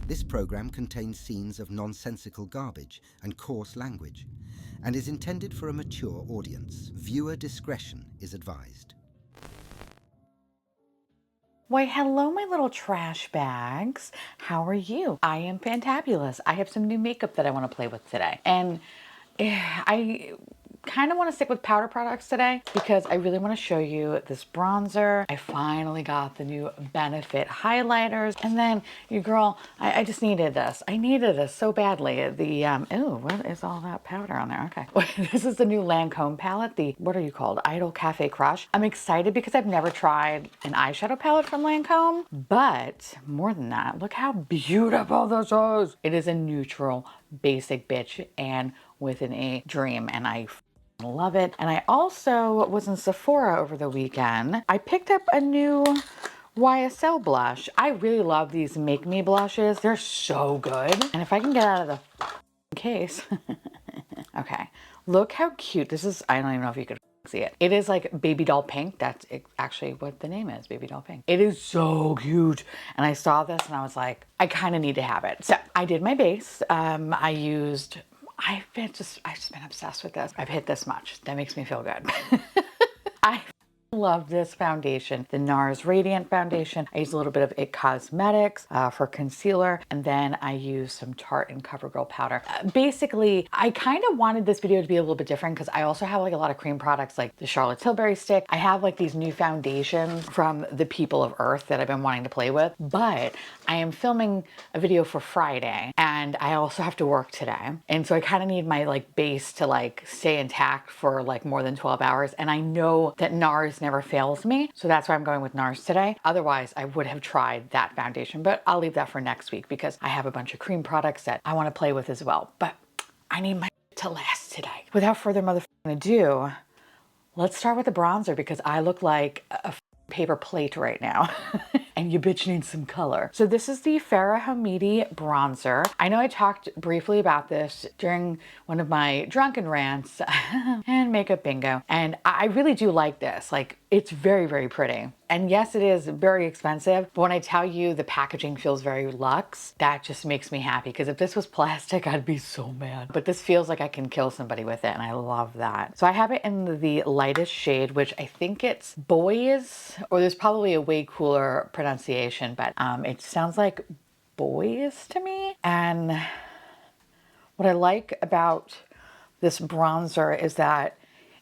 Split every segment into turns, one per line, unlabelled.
This program contains scenes of nonsensical garbage and coarse language and is intended for a mature audience. Viewer discretion is advised.
Why, hello, my little trash bags. How are you? I am fantabulous. I have some new makeup that I want to play with today. And I kind of want to stick with powder products today because I really want to show you this bronzer. I finally got the new Benefit highlighters. And then your girl, I just needed this. I needed this so badly. The, oh, what is all that powder on there? Okay. This is the new Lancome palette. The, what are you called? Idol Cafe Crush. I'm excited because I've never tried an eyeshadow palette from Lancome, but more than that, look how beautiful this is. It is a neutral, basic bitch and with an A dream, and I love it. And I also was in Sephora over the weekend. I picked up a new YSL blush. I really love these Make Me blushes. They're so good. And if I can get out of the case. Okay, look how cute. This is, I don't even know if you could see it. It is like baby doll pink. That's actually what the name is, baby doll pink. It is so cute. And I saw this and I was like, I kind of need to have it. So I did my base. I've just been obsessed with this. I've hit this much. That makes me feel good. I love this foundation, the NARS Radiant Foundation. I use a little bit of IT Cosmetics for concealer, and then I use some Tarte and CoverGirl powder. Basically, I kind of wanted this video to be a little bit different because I also have like a lot of cream products like the Charlotte Tilbury stick. I have like these new foundations from the People of Earth that I've been wanting to play with, but I am filming a video for Friday and I also have to work today. And so I kind of need my like base to like stay intact for like more than 12 hours. And I know that NARS never fails me. So that's why I'm going with NARS today. Otherwise, I would have tried that foundation, but I'll leave that for next week because I have a bunch of cream products that I want to play with as well. But I need my to last today. Without further motherfucking ado, let's start with the bronzer because I look like a paper plate right now. And your bitch needs some color. So this is the Farrah Hamidi bronzer. I know I talked briefly about this during one of my drunken rants and makeup bingo. And I really do like this. Like, it's very, very pretty. And yes, it is very expensive, but when I tell you the packaging feels very luxe, that just makes me happy because if this was plastic, I'd be so mad. But this feels like I can kill somebody with it and I love that. So I have it in the lightest shade, which I think it's Boys, or there's probably a way cooler pronunciation, but it sounds like Boys to me. And what I like about this bronzer is that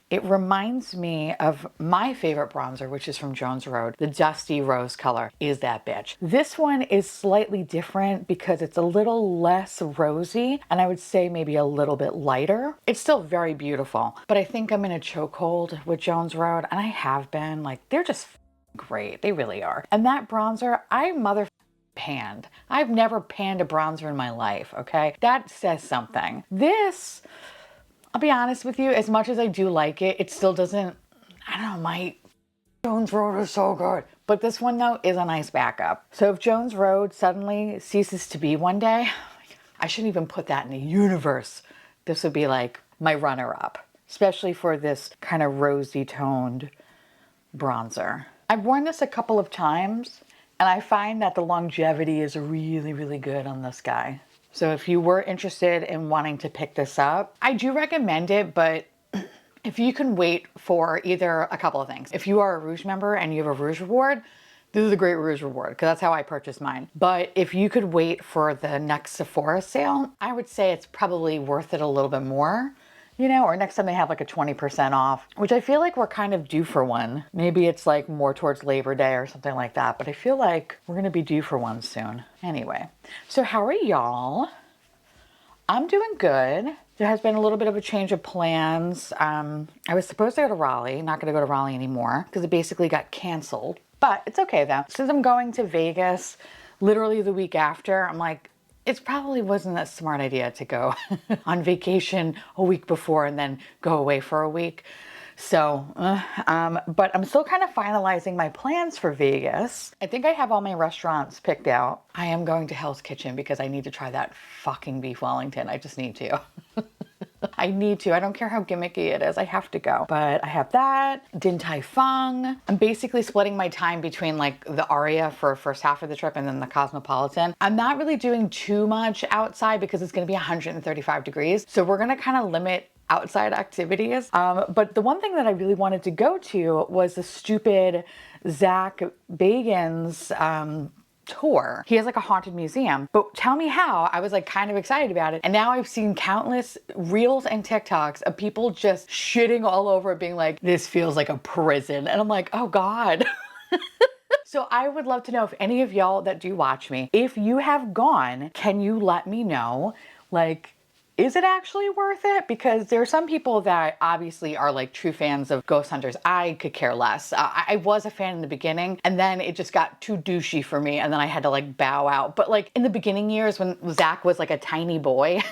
it reminds me of my favorite bronzer, which is from Jones Road. The Dusty Rose color is that bitch. This one is slightly different because it's a little less rosy and I would say maybe a little bit lighter. It's still very beautiful, but I think I'm in a chokehold with Jones Road, and I have been. Like, they're just great. They really are. And that bronzer, I panned. I've never panned a bronzer in my life, okay? That says something. This, I'll be honest with you, as much as I do like it, it still doesn't, I don't know, my Jones Road is so good. But this one though is a nice backup. So if Jones Road suddenly ceases to be one day, I shouldn't even put that in the universe. This would be like my runner-up, especially for this kind of rosy toned bronzer. I've worn this a couple of times and I find that the longevity is really, really good on this guy. So if you were interested in wanting to pick this up, I do recommend it, but if you can wait for either a couple of things. If you are a Rouge member and you have a Rouge reward, this is a great Rouge reward because that's how I purchased mine. But if you could wait for the next Sephora sale, I would say it's probably worth it a little bit more. You know, or next time they have like a 20% off, which I feel like we're kind of due for one. Maybe it's like more towards Labor Day or something like that, but I feel like we're gonna be due for one soon. Anyway, so how are y'all? I'm doing good. There has been a little bit of a change of plans. I was supposed to go to Raleigh, not gonna go to Raleigh anymore because it basically got canceled, but it's okay though. Since I'm going to Vegas literally the week after, I'm like, it probably wasn't a smart idea to go on vacation a week before and then go away for a week. So, but I'm still kind of finalizing my plans for Vegas. I think I have all my restaurants picked out. I am going to Hell's Kitchen because I need to try that fucking beef Wellington. I just need to. I need to. I don't care how gimmicky it is. I have to go. But I have that. Din Tai Fung. I'm basically splitting my time between like the Aria for first half of the trip and then the Cosmopolitan. I'm not really doing too much outside because it's going to be 135 degrees. So we're going to kind of limit outside activities. But the one thing that I really wanted to go to was the stupid Zach Bagans tour. He has like a haunted museum, but tell me how. I was like kind of excited about it. And now I've seen countless reels and TikToks of people just shitting all over it, being like, this feels like a prison. And I'm like, oh God. So I would love to know if any of y'all that do watch me, if you have gone, can you let me know, like, is it actually worth it? Because there are some people that obviously are like true fans of ghost hunters. I could care less. I was a fan in the beginning and then it just got too douchey for me and then I had to like bow out. But like in the beginning years when Zach was like a tiny boy,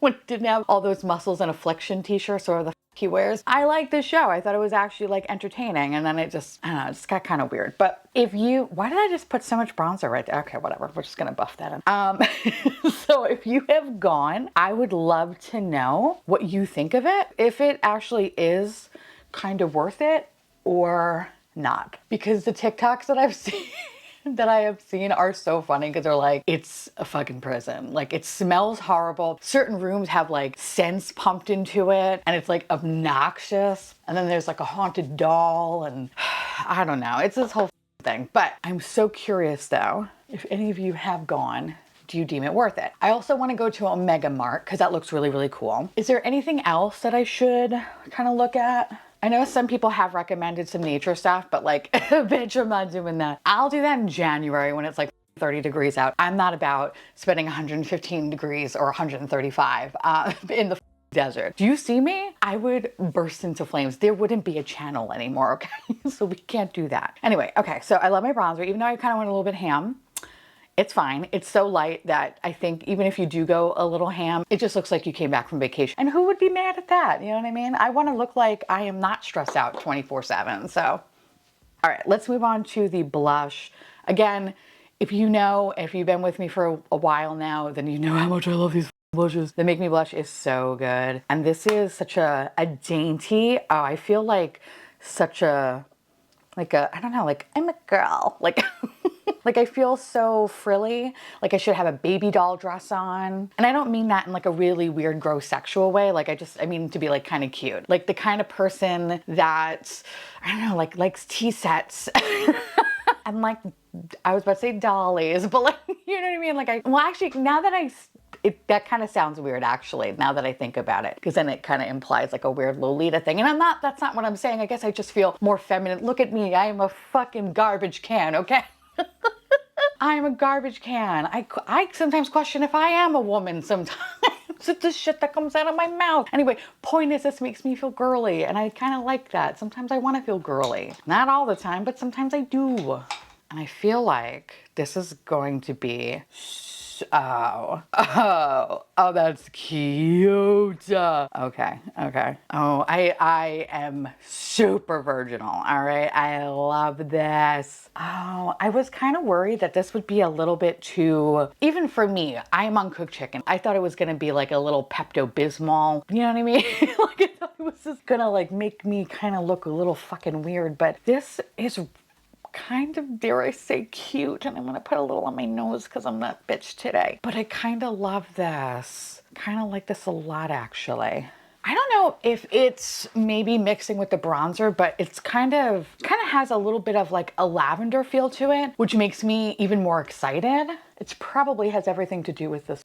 when he didn't have all those muscles and affliction t-shirts or the he wears, I liked the show. I thought it was actually like entertaining and then it just, I don't know, it just got kind of weird. But if you, why did I just put so much bronzer right there? Okay, whatever. We're just gonna buff that in. So if you have gone, I would love to know what you think of it. If it actually is kind of worth it or not. Because the TikToks that I've seen that I have seen are so funny because they're like, it's a fucking prison. Like it smells horrible. Certain rooms have like scents pumped into it and it's like obnoxious. And then there's like a haunted doll and I don't know. It's this whole thing. But I'm so curious though, if any of you have gone, do you deem it worth it? I also want to go to a Mega Mart because that looks really, really cool. Is there anything else that I should kind of look at? I know some people have recommended some nature stuff, but like, bitch, I'm not doing that. I'll do that in January when it's like 30 degrees out. I'm not about spending 115 degrees or 135 in the desert. Do you see me? I would burst into flames. There wouldn't be a channel anymore, okay? So we can't do that. Anyway, okay, so I love my bronzer, even though I kind of went a little bit ham. It's fine. It's so light that I think even if you do go a little ham, it just looks like you came back from vacation. And who would be mad at that? You know what I mean? I want to look like I am not stressed out 24/7. So, all right, let's move on to the blush. Again, if you know, if you've been with me for a while now, then you know how much I love these blushes. The Make Me Blush is so good. And this is such a dainty, oh, I feel like such a, like a, I don't know, like I'm a girl. Like, like I feel so frilly, like I should have a baby doll dress on. And I don't mean that in like a really weird, gross sexual way. Like I mean to be like kind of cute. Like the kind of person that, I don't know, like likes tea sets. And like, I was about to say dollies, but like, you know what I mean? Like well actually now that that kind of sounds weird actually, now that I think about it, because then it kind of implies like a weird Lolita thing. And that's not what I'm saying. I guess I just feel more feminine. Look at me, I am a fucking garbage can, okay? I'm a garbage can. I sometimes question if I am a woman sometimes. It's the shit that comes out of my mouth. Anyway, point is this makes me feel girly and I kind of like that. Sometimes I want to feel girly. Not all the time, but sometimes I do. And I feel like this is going to be oh, that's cute. Okay. Oh, I am super virginal, all right? I love this. Oh, I was kind of worried that this would be a little bit too, even for me, I'm uncooked chicken. I thought it was gonna be like a little Pepto-Bismol, you know what I mean? Like I thought it was just gonna like make me kind of look a little fucking weird, but this is kind of, dare I say, cute. And I'm gonna put a little on my nose because I'm that bitch today. But I kind of love this. Kind of like this a lot, actually. I don't know if it's maybe mixing with the bronzer, but it's kind of has a little bit of like a lavender feel to it, which makes me even more excited. It probably has everything to do with this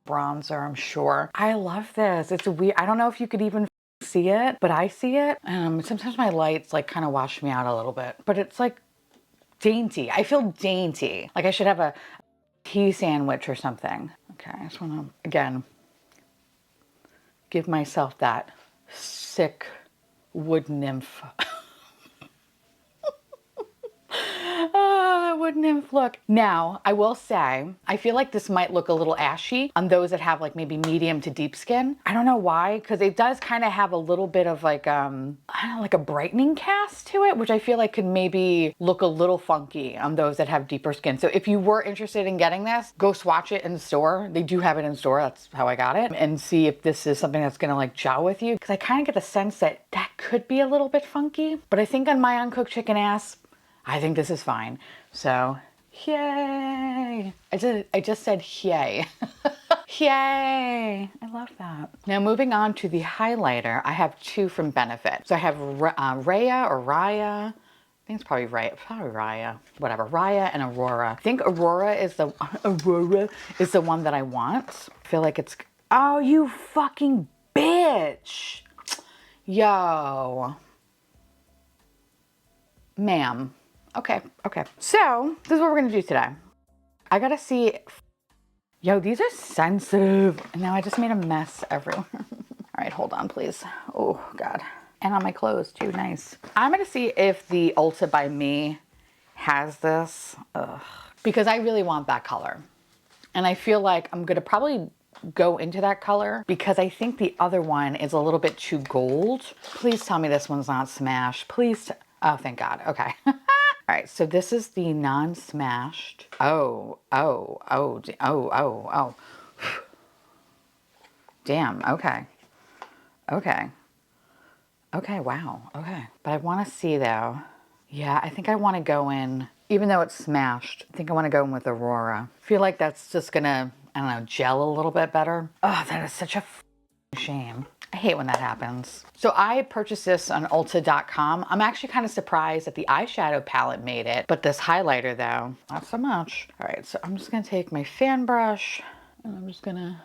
bronzer, I'm sure. I love this. It's weird. I don't know if you could even see it, but I see it. Sometimes my lights like kind of wash me out a little bit, but it's like dainty. I feel dainty. Like I should have a tea sandwich or something. Okay, I just want to, again, give myself that sick wood nymph. Oh, that wood nymph look. Now, I will say, I feel like this might look a little ashy on those that have like maybe medium to deep skin. I don't know why, because it does kind of have a little bit of like, I don't know, like a brightening cast to it, which I feel like could maybe look a little funky on those that have deeper skin. So if you were interested in getting this, go swatch it in the store. They do have it in store. That's how I got it. And see if this is something that's gonna like gel with you. Because I kind of get the sense that that could be a little bit funky. But I think on my uncooked chicken ass, I think this is fine. So, yay. I just said yay. Yay. I love that. Now moving on to the highlighter, I have two from Benefit. So I have Raya or Raya. I think it's probably Raya, whatever. Raya and Aurora. I think Aurora is the one that I want. I feel like it's, oh, you fucking bitch. Yo. Ma'am. Okay. So this is what we're gonna do today. I gotta see, yo, these are sensitive. And now I just made a mess everywhere. All right, hold on, please. Oh God. And on my clothes too, nice. I'm gonna see if the Ulta by Me has this. Ugh. Because I really want that color. And I feel like I'm gonna probably go into that color because I think the other one is a little bit too gold. Please tell me this one's not smashed. Please. Oh, thank God. Okay. All right. So this is the non-smashed. Oh. Damn. Okay. Wow. Okay. But I want to see though. Yeah, I think I want to go in, even though it's smashed, I think I want to go in with Aurora. I feel like that's just gonna, I don't know, gel a little bit better. Oh, that is such a shame. I hate when that happens. So I purchased this on Ulta.com. I'm actually kind of surprised that the eyeshadow palette made it, but this highlighter though, not so much. All right, so I'm just gonna take my fan brush and I'm just gonna,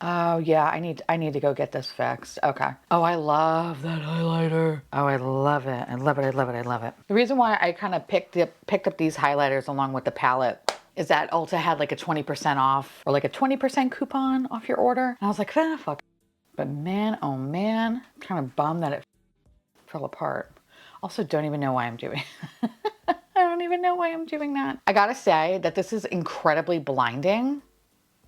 oh yeah, I need to go get this fixed. Okay. Oh, I love that highlighter. Oh, I love it. I love it. The reason why I kind of picked up these highlighters along with the palette is that Ulta had like a 20% off or like a 20% coupon off your order. And I was like, ah, fuck. But man, oh man, I'm kind of bummed that it fell apart. Also, don't even know why I'm doing I don't even know why I'm doing that. I gotta say that this is incredibly blinding.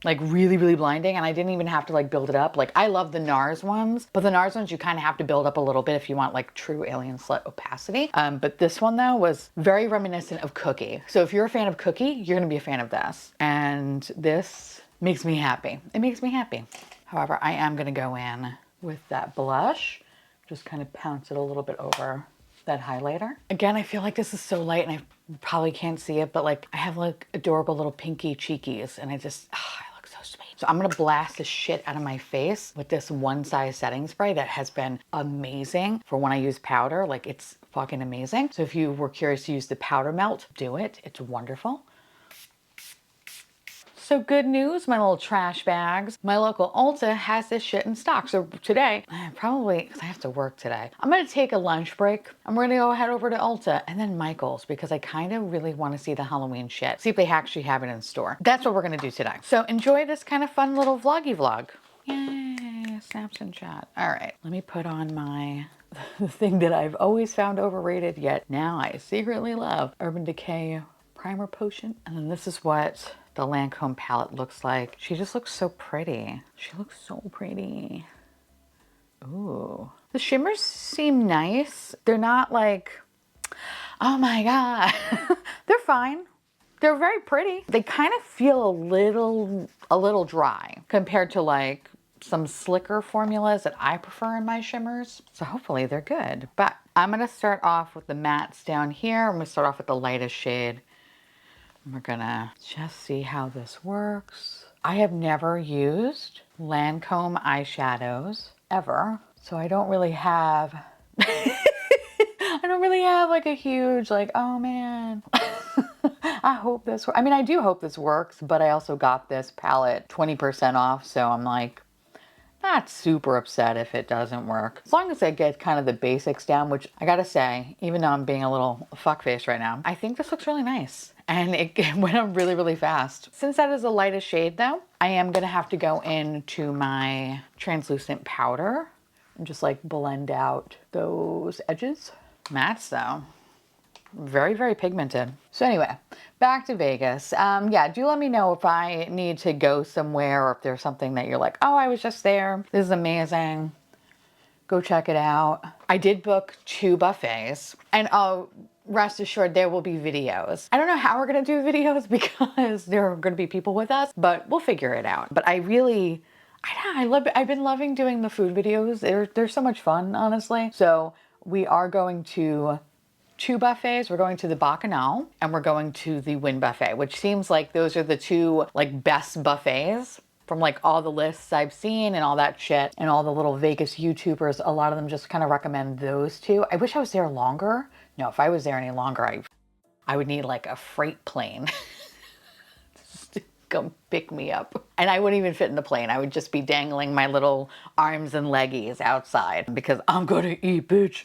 Like really, really blinding. And I didn't even have to like build it up. Like I love the NARS ones, but the NARS ones you kind of have to build up a little bit if you want like true alien slut opacity. But this one though was very reminiscent of Cookie. So if you're a fan of Cookie, you're gonna be a fan of this. And this makes me happy. It makes me happy. However, I am gonna go in with that blush. Just kind of pounce it a little bit over that highlighter. Again, I feel like this is so light and I probably can't see it, but like I have like adorable little pinky cheekies and I just, I look so sweet. So I'm gonna blast the shit out of my face with this one size setting spray that has been amazing for when I use powder. Like it's fucking amazing. So if you were curious to use the powder melt, do it. It's wonderful. So good news, my little trash bags. My local Ulta has this shit in stock. So today, probably, because I have to work today, I'm gonna take a lunch break. I'm gonna go head over to Ulta and then Michael's because I kind of really wanna see the Halloween shit. See if they actually have it in store. That's what we're gonna do today. So enjoy this kind of fun little vloggy vlog. Yay, snaps and chat. All right, let me put on my, the thing that I've always found overrated yet now I secretly love, Urban Decay Primer Potion. And then this is what the Lancome palette looks like. She just looks so pretty. She looks so pretty. Ooh. The shimmers seem nice. They're not like, oh my God. They're fine. They're very pretty. They kind of feel a little dry compared to like some slicker formulas that I prefer in my shimmers. So hopefully they're good. But I'm gonna start off with the mattes down here. I'm gonna start off with the lightest shade. We're gonna just see how this works. I have never used Lancome eyeshadows ever, so I don't really have, I don't really have like a huge like, oh man, I hope this, I mean, I do hope this works, but I also got this palette 20% off, so I'm like, not super upset if it doesn't work. As long as I get kind of the basics down, which I gotta say, even though I'm being a little fuckface right now, I think this looks really nice. And it went up really, really fast. Since that is the lightest shade though, I am gonna have to go into my translucent powder and just like blend out those edges. Mattes though, Very, very pigmented. So anyway, back to Vegas. Yeah, do let me know if I need to go somewhere or if there's something that you're like, oh, I was just there. This is amazing. Go check it out. I did book 2 buffets, and oh, rest assured there will be videos. I don't know how we're gonna do videos because there are gonna be people with us, but we'll figure it out. But I've been loving doing the food videos. They're so much fun, honestly. So we are going to 2 buffets. We're going to the Bacchanal and we're going to the Wynn Buffet, which seems like those are the 2 like best buffets from like all the lists I've seen and all that shit and all the little Vegas YouTubers. A lot of them just kind of recommend those 2. I wish I was there longer. No, if I was there any longer, I would need like a freight plane to come pick me up. And I wouldn't even fit in the plane. I would just be dangling my little arms and leggies outside because I'm gonna eat, bitch.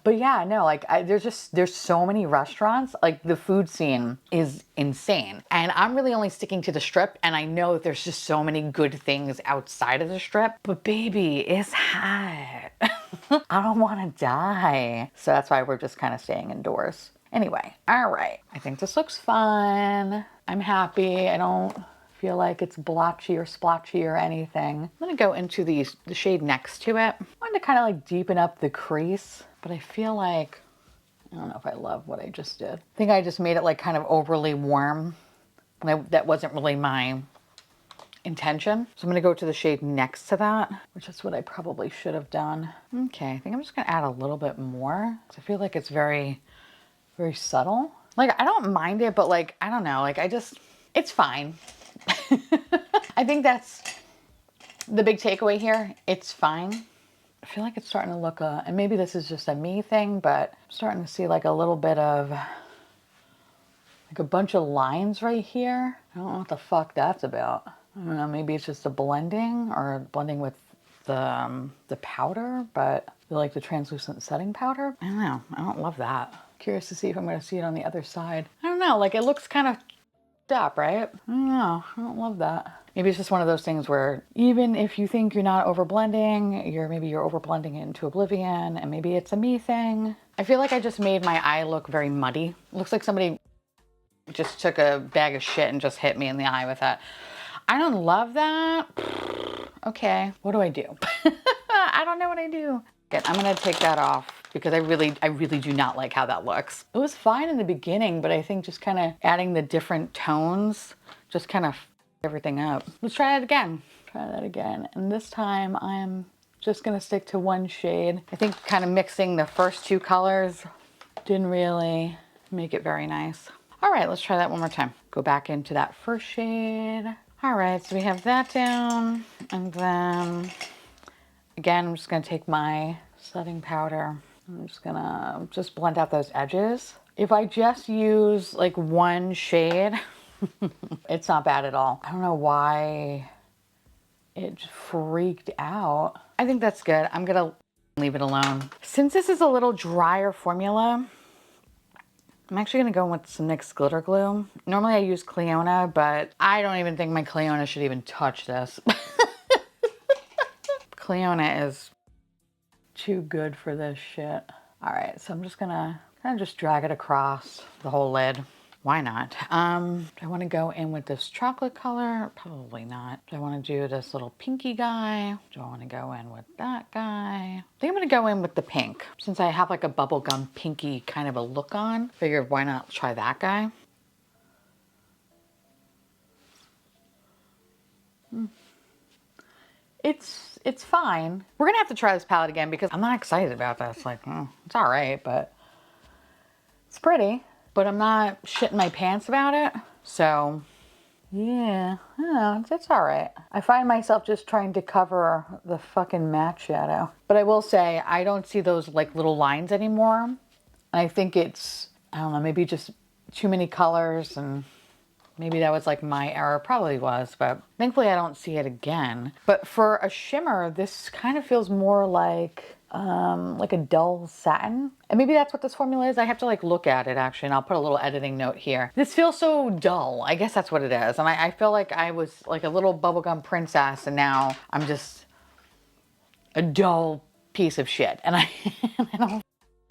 But yeah, no, like there's so many restaurants. Like the food scene is insane. And I'm really only sticking to the Strip, and I know that there's just so many good things outside of the Strip. But baby, it's hot. I don't want to die. So that's why we're just kind of staying indoors. Anyway, all right. I think this looks fun. I'm happy. I don't feel like it's blotchy or splotchy or anything. I'm gonna go into the shade next to it. I wanted to kind of like deepen up the crease, but I feel like, I don't know if I love what I just did. I think I just made it like kind of overly warm. And that wasn't really my intention. So I'm gonna go to the shade next to that, which is what I probably should have done. Okay, I think I'm just gonna add a little bit more. So I feel like it's very, very subtle. Like, I don't mind it, but like, I don't know, like it's fine. I think that's the big takeaway here. It's fine. I feel like it's starting to look, and maybe this is just a me thing, but I'm starting to see like a little bit of like a bunch of lines right here. I don't know what the fuck that's about. I don't know, maybe it's just a blending or blending with the powder, but I feel like the translucent setting powder. I don't know. I don't love that. Curious to see if I'm going to see it on the other side. I don't know. Like it looks kind of up, right? I don't know. I don't love that. Maybe it's just one of those things where even if you think you're not over blending, maybe you're over blending it into oblivion, and maybe it's a me thing. I feel like I just made my eye look very muddy. It looks like somebody just took a bag of shit and just hit me in the eye with that. I don't love that. Okay, what do I do? I don't know what I do. I'm gonna take that off because I really do not like how that looks. It was fine in the beginning, but I think just kind of adding the different tones just kind of everything up. Let's try it again. Try that again. And this time I'm just gonna stick to one shade. I think kind of mixing the first 2 colors didn't really make it very nice. All right, let's try that one more time. Go back into that first shade. All right, so we have that down, and then again, I'm just gonna take my setting powder. I'm just gonna blend out those edges. If I just use like one shade, it's not bad at all. I don't know why it freaked out. I think that's good. I'm gonna leave it alone. Since this is a little drier formula, I'm actually gonna go in with some NYX glitter glue. Normally I use Cleona, but I don't even think my Cleona should even touch this. Cleona is too good for this shit. All right, so I'm just gonna kind of just drag it across the whole lid. Why not? Do I want to go in with this chocolate color? Probably not. Do I want to do this little pinky guy? Do I want to go in with that guy? I think I'm gonna go in with the pink. Since I have like a bubblegum pinky kind of a look on, figured why not try that guy? It's fine. We're gonna have to try this palette again because I'm not excited about this. Like, it's all right, but it's pretty. But I'm not shitting my pants about it. So, yeah, it's all right. I find myself just trying to cover the fucking matte shadow. But I will say, I don't see those like little lines anymore. And I think it's, I don't know, maybe just too many colors, and maybe that was like my error, probably was, but thankfully I don't see it again. But for a shimmer, this kind of feels more like a dull satin. And maybe that's what this formula is. I have to like look at it actually, and I'll put a little editing note here. This feels so dull. I guess that's what it is. And I feel like I was like a little bubblegum princess, and now I'm just a dull piece of shit. And I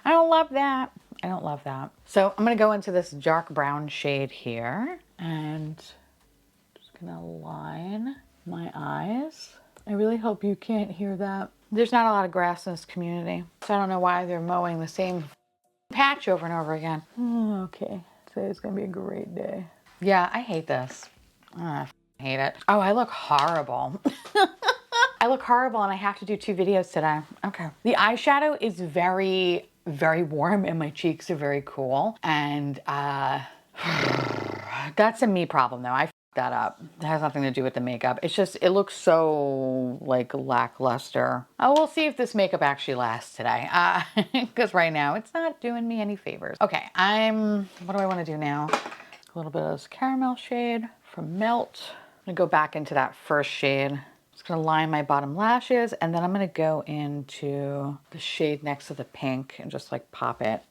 don't love that. I don't love that. So I'm gonna go into this dark brown shade here and just gonna line my eyes. I really hope you can't hear that. There's not a lot of grass in this community, so I don't know why they're mowing the same patch over and over again. Okay, today's gonna be a great day. Yeah, I hate this. I hate it. Oh, I look horrible. I look horrible and I have to do 2 videos today. Okay. The eyeshadow is very, very warm and my cheeks are very cool. And that's a me problem though. I f***ed that up. It has nothing to do with the makeup. It's just, it looks so like lackluster. Oh, we'll see if this makeup actually lasts today. Because right now it's not doing me any favors. Okay, what do I want to do now? A little bit of this caramel shade from Melt. I'm gonna go back into that first shade. Just gonna line my bottom lashes and then I'm gonna go into the shade next to the pink and just like pop it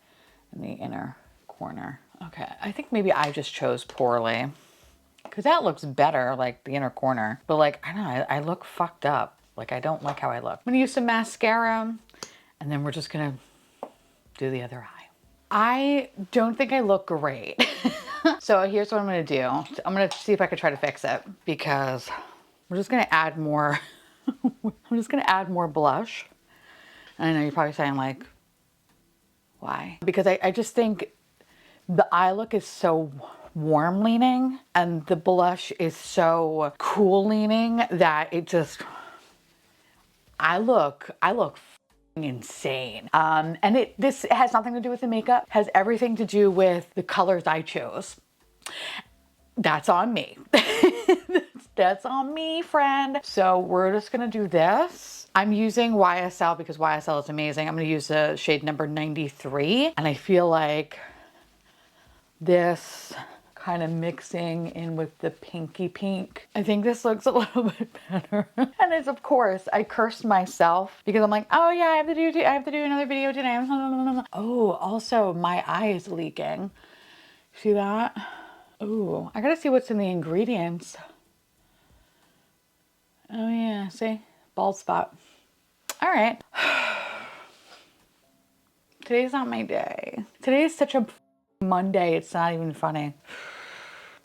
in the inner corner. Okay, I think maybe I just chose poorly because that looks better, like the inner corner. But like, I don't know, I look fucked up. Like I don't like how I look. I'm gonna use some mascara and then we're just gonna do the other eye. I don't think I look great. So here's what I'm gonna do. I'm gonna see if I can try to fix it because we're just gonna add more. I'm just gonna add more blush. And I know you're probably saying like, why? Because I just think the eye look is so warm leaning and the blush is so cool leaning that it just, I look insane. And this has nothing to do with the makeup, has everything to do with the colors I chose. That's on me. That's on me, friend. So we're just gonna do this. I'm using YSL because YSL is amazing. I'm gonna use the shade number 93. And I feel like this kind of mixing in with the pinky pink. I think this looks a little bit better. And it's, of course, I cursed myself because I'm like, oh yeah, I have to do another video today. Oh, also my eye is leaking. See that? Ooh, I gotta see what's in the ingredients. Oh yeah, see? Bald spot. All right. Today's not my day. Today is such a Monday, it's not even funny.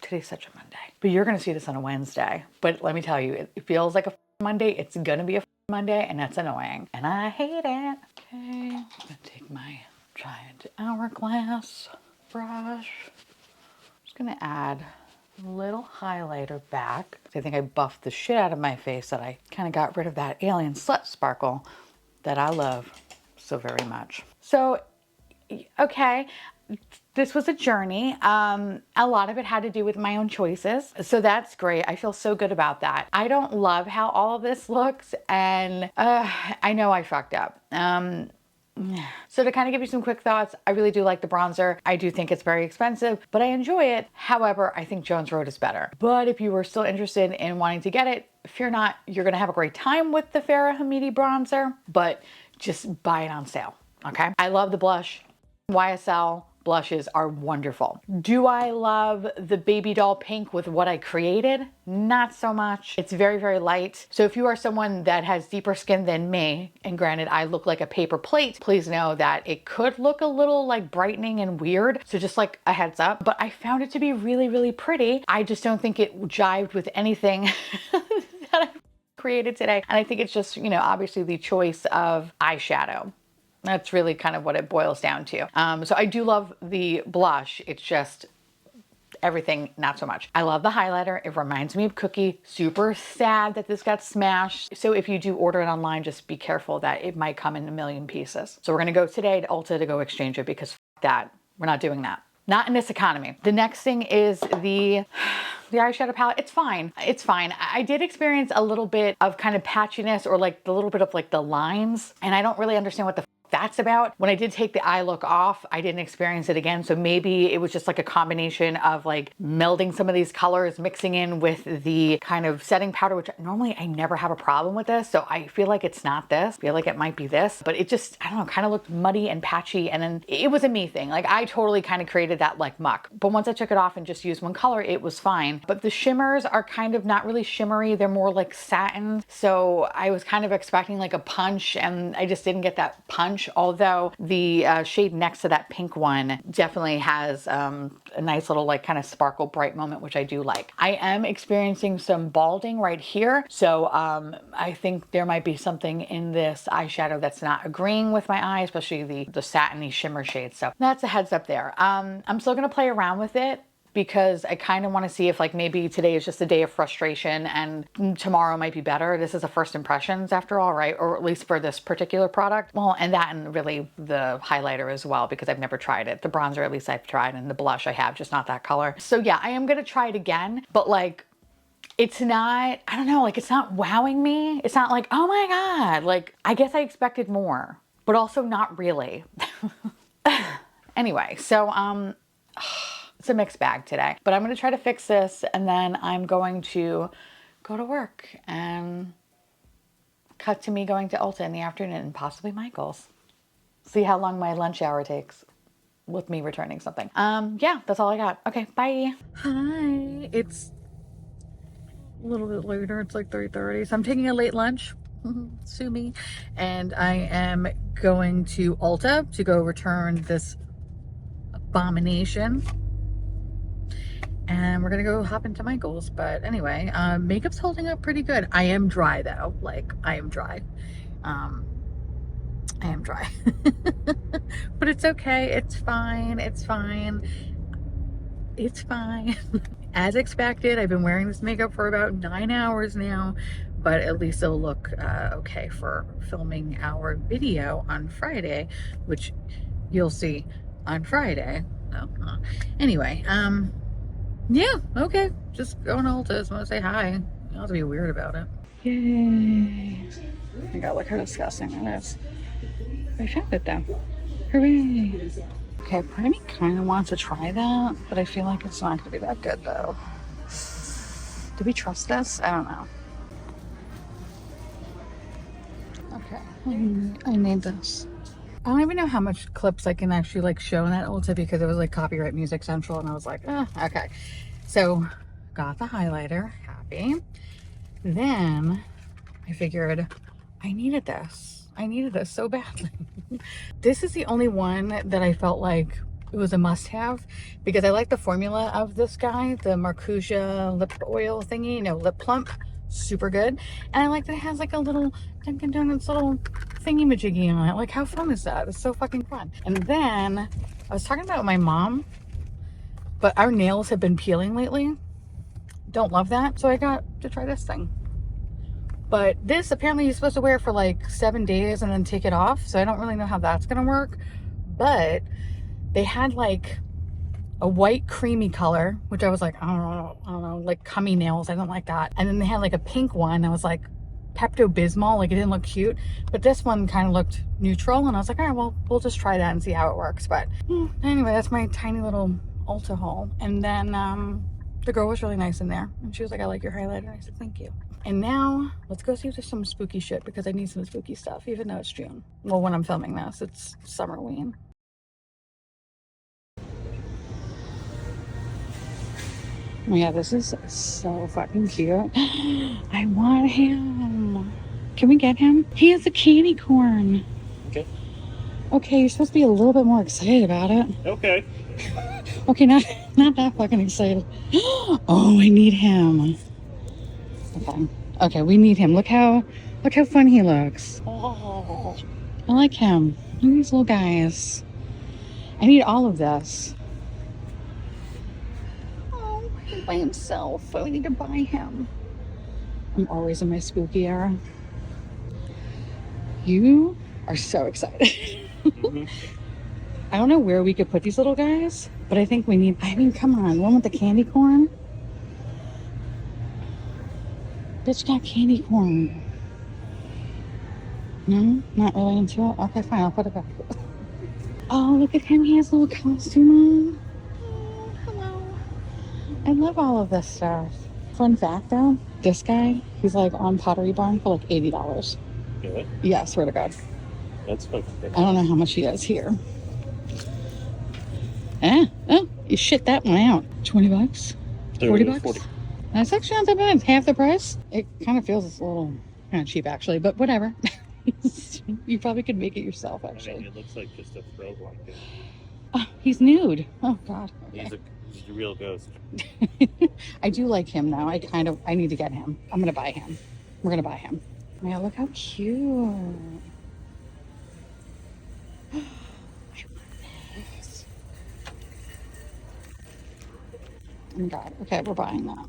Today's such a Monday. But you're gonna see this on a Wednesday. But let me tell you, it feels like a Monday. It's gonna be a Monday, and that's annoying. And I hate it. Okay, I'm gonna take my giant hourglass brush. Just gonna add a little highlighter back. I think I buffed the shit out of my face that I kind of got rid of that alien slut sparkle that I love so very much. So, okay. This was a journey. A lot of it had to do with my own choices. So that's great. I feel so good about that. I don't love how all of this looks and I know I fucked up. So to kind of give you some quick thoughts, I really do like the bronzer. I do think it's very expensive, but I enjoy it. However, I think Jones Road is better. But if you were still interested in wanting to get it, fear not, you're gonna have a great time with the Farrah Hamidi bronzer, but just buy it on sale, okay? I love the blush. YSL blushes are wonderful. Do I love the baby doll pink with what I created? Not so much. It's very, very light. So if you are someone that has deeper skin than me, and granted I look like a paper plate, please know that it could look a little like brightening and weird. So just like a heads up, but I found it to be really, really pretty. I just don't think it jived with anything that I created today. And I think it's just, you know, obviously the choice of eyeshadow. That's really kind of what it boils down to. So I do love the blush. It's just everything, not so much. I love the highlighter. It reminds me of Cookie. Super sad that this got smashed. So if you do order it online, just be careful that it might come in a million pieces. So we're gonna go today to Ulta to go exchange it because f that, we're not doing that. Not in this economy. The next thing is the eyeshadow palette. It's fine. It's fine. I did experience a little bit of kind of patchiness or like the little bit of like the lines, and I don't really understand what the that's about. When I did take the eye look off, I didn't experience it again. So maybe it was just like a combination of like melding some of these colors, mixing in with the kind of setting powder, which normally I never have a problem with this. So I feel like it's not this. I feel like it might be this, but it just, I don't know, kind of looked muddy and patchy. And then it was a me thing. Like I totally kind of created that like muck. But once I took it off and just used one color, it was fine. But the shimmers are kind of not really shimmery. They're more like satin. So I was kind of expecting like a punch and I just didn't get that punch. lunch, although the shade next to that pink one definitely has a nice little like kind of sparkle bright moment, which I do like. I am experiencing some balding right here, so I think there might be something in this eyeshadow that's not agreeing with my eye, especially the satiny shimmer shade. So that's a heads up there. I'm still gonna play around with it, because I kind of want to see if like maybe today is just a day of frustration and tomorrow might be better. This is a first impressions after all, right? Or at least for this particular product. Well, and that and really the highlighter as well, because I've never tried it. The bronzer at least I've tried, and the blush I have, just not that color. So yeah, I am going to try it again, but like it's not, I don't know, like it's not wowing me. It's not like, oh my God, like I guess I expected more, but also not really. Anyway, so it's a mixed bag today, but I'm going to try to fix this, and then I'm going to go to work and cut to me going to Ulta in the afternoon and possibly Michael's. See how long my lunch hour takes with me returning something. Yeah, that's all I got. Okay, bye. Hi, it's a little bit later. It's like 3:30, so I'm taking a late lunch. Sue me. And I am going to Ulta to go return this abomination. And we're gonna go hop into Michael's. But anyway, makeup's holding up pretty good. I am dry though. Like I am dry. I am dry. But it's okay. It's fine. It's fine. It's fine. As expected, I've been wearing this makeup for about 9 hours now, but at least it'll look okay for filming our video on Friday, which you'll see on Friday. So, anyway, yeah, okay. Just going to Ulta. Just want to say hi. You don't have to be weird about it. Yay. Oh my God, look how disgusting that is. I found it though. Hooray. Okay, part of me kind of wants to try that, but I feel like it's not going to be that good though. Do we trust this? I don't know. Okay, I need this. I don't even know how much clips I can actually like show in that Ulta, because it was like copyright music central, and I was like, okay. So got the highlighter, happy. Then I figured I needed this. I needed this so badly. This is the only one that I felt like it was a must-have, because I like the formula of this guy, the Marcusia lip oil thingy, lip plump, super good. And I like that it has like a little Dunkin' Donuts little thingy-majiggy on it. Like, how fun is that? It's so fucking fun. And then I was talking about my mom, but our nails have been peeling lately. Don't love that. So I got to try this thing. But this apparently you're supposed to wear for like 7 days and then take it off. So I don't really know how that's gonna work. But they had like a white creamy color, which I was like, I don't know, like cummy nails. I don't like that. And then they had like a pink one. I was like, Pepto-Bismol, like it didn't look cute. But this one kind of looked neutral. And I was like, all right, well, we'll just try that and see how it works. But anyway, that's my tiny little Ulta haul. And then the girl was really nice in there. And she was like, I like your highlighter. I said, thank you. And now let's go see if there's some spooky shit, because I need some spooky stuff, even though it's June. Well, when I'm filming this, it's Summerween. Oh my God, this is so fucking cute. I want him. Can we get him? He has a candy corn.
Okay.
Okay, you're supposed to be a little bit more excited about it.
Okay.
Okay, not that fucking excited. Oh, I need him. Okay. Okay, we need him. Look how fun he looks. Oh, I like him. Look at these little guys. I need all of this. By himself. I need to buy him. I'm always in my spooky era. You are so excited. I don't know where we could put these little guys, but I think we need, come on, one with the candy corn. Bitch got candy corn. No, not really into it. Okay, fine, I'll put it back. Oh, look at him. He has a little costume on. I love all of this stuff. Fun fact though, this guy, he's like on Pottery Barn for like $80.
Really?
Yeah, I swear to God.
That's fucking good.
I don't know how much he is here. Oh, you shit that one out. 20 bucks? 40 bucks? 40. That's actually not that bad. Half the price. It kind of feels a little kind of cheap actually, but whatever. You probably could make it yourself,
I mean,
actually.
it looks like just a throw blanket.
Oh, he's nude. Oh God.
He's
Okay.
a real ghost.
I do like him now. I need to get him. I'm gonna buy him. We're gonna buy him. Yeah, look how cute. I want this. Oh my God. Okay, we're buying that.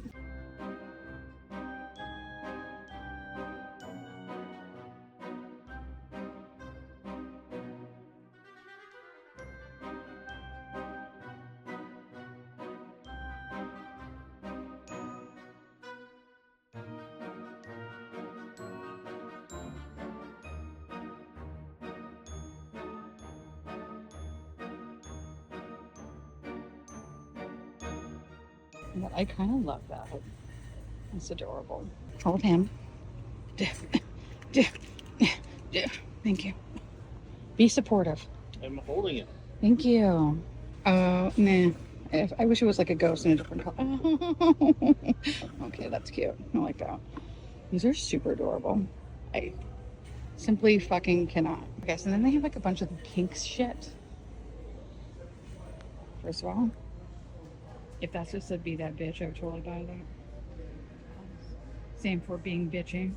But I kind of love that. It's adorable. Hold him. Thank you. Be supportive.
I'm holding it.
Thank you. Oh, nah. I wish it was like a ghost in a different color. Okay, that's cute. I like that. These are super adorable. I simply fucking cannot. Okay, so then they have like a bunch of pink shit. First of all, if that's just to be that bitch, I would totally buy that. Same for being bitchy.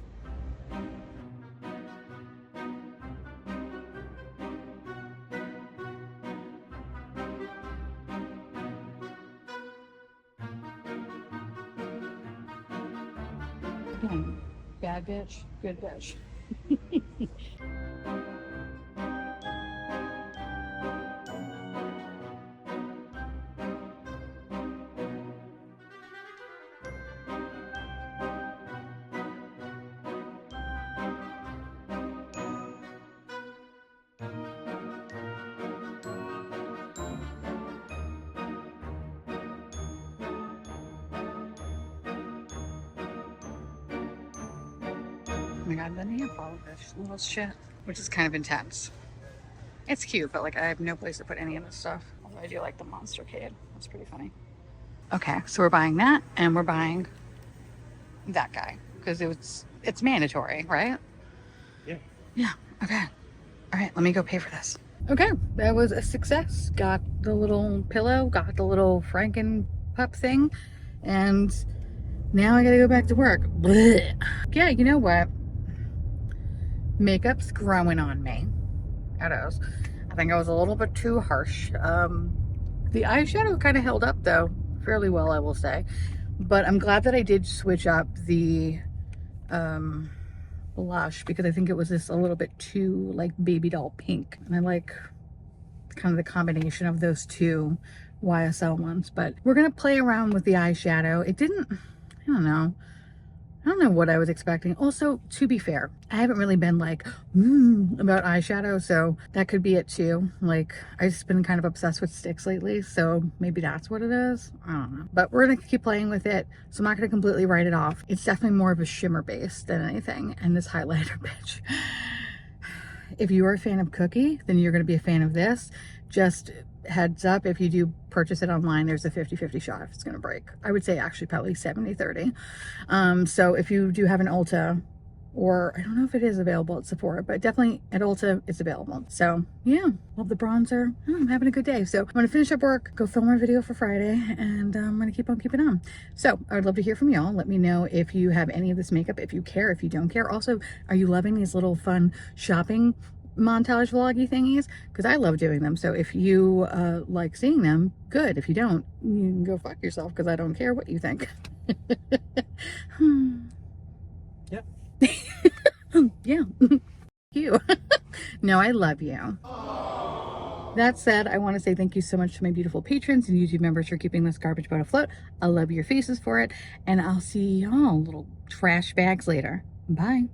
Again, bad bitch, good bitch. Oh my God, then they have all of this little shit, which is kind of intense. It's cute, but like I have no place to put any of this stuff. Although I do like the monster cade. That's pretty funny. Okay, so we're buying that and we're buying that guy because it's mandatory, right?
Yeah.
Yeah. Okay. All right, let me go pay for this. Okay, that was a success. Got the little pillow, got the little Franken pup thing, and now I gotta go back to work. Blech. Yeah, you know what? Makeup's growing on me. It is. I think I was a little bit too harsh. The eyeshadow kind of held up though, fairly well, I will say. But I'm glad that I did switch up the blush because I think it was just a little bit too like baby doll pink. And I like kind of the combination of those two YSL ones. But we're gonna play around with the eyeshadow. It didn't, I don't know what I was expecting. Also, to be fair, I haven't really been like about eyeshadow, so that could be it too. Like, I've just been kind of obsessed with sticks lately, so maybe that's what it is. I don't know. But we're gonna keep playing with it, so I'm not gonna completely write it off. It's definitely more of a shimmer base than anything. And this highlighter, bitch. If you are a fan of Cookie, then you're gonna be a fan of this. Just heads up, if you do purchase it online, there's a 50-50 shot if it's gonna break. I would say actually probably 70-30. So if you do have an Ulta, or I don't know if it is available at Sephora, but definitely at Ulta it's available. So yeah, love the bronzer. I'm having a good day. So I'm gonna finish up work, go film our video for Friday, and I'm gonna keep on keeping on. So I would love to hear from y'all. Let me know if you have any of this makeup, if you care, if you don't care. Also, are you loving these little fun shopping montage vloggy thingies? Because I love doing them. So if you like seeing them, good. If you don't, you can go fuck yourself because I don't care what you think.
Yeah.
Yeah. You. No, I love you. That said, I want to say thank you so much to my beautiful patrons and YouTube members for keeping this garbage boat afloat. I love your faces for it, and I'll see y'all little trash bags later. Bye.